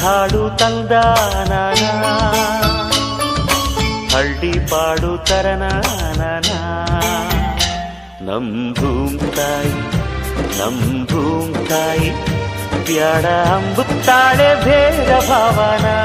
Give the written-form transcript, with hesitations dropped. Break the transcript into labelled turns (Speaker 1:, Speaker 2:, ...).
Speaker 1: ಹಾಡು ತಂದಾನ ಹಳ್ಳಿ ಪಾಡು ತರನಾನ ನಮ್ ಭೂಮ್ ತಾಯಿ ಬ್ಯಾಡ ಅಂಬುತ್ತಾಳೆ ಭೇದ ಭಾವನಾ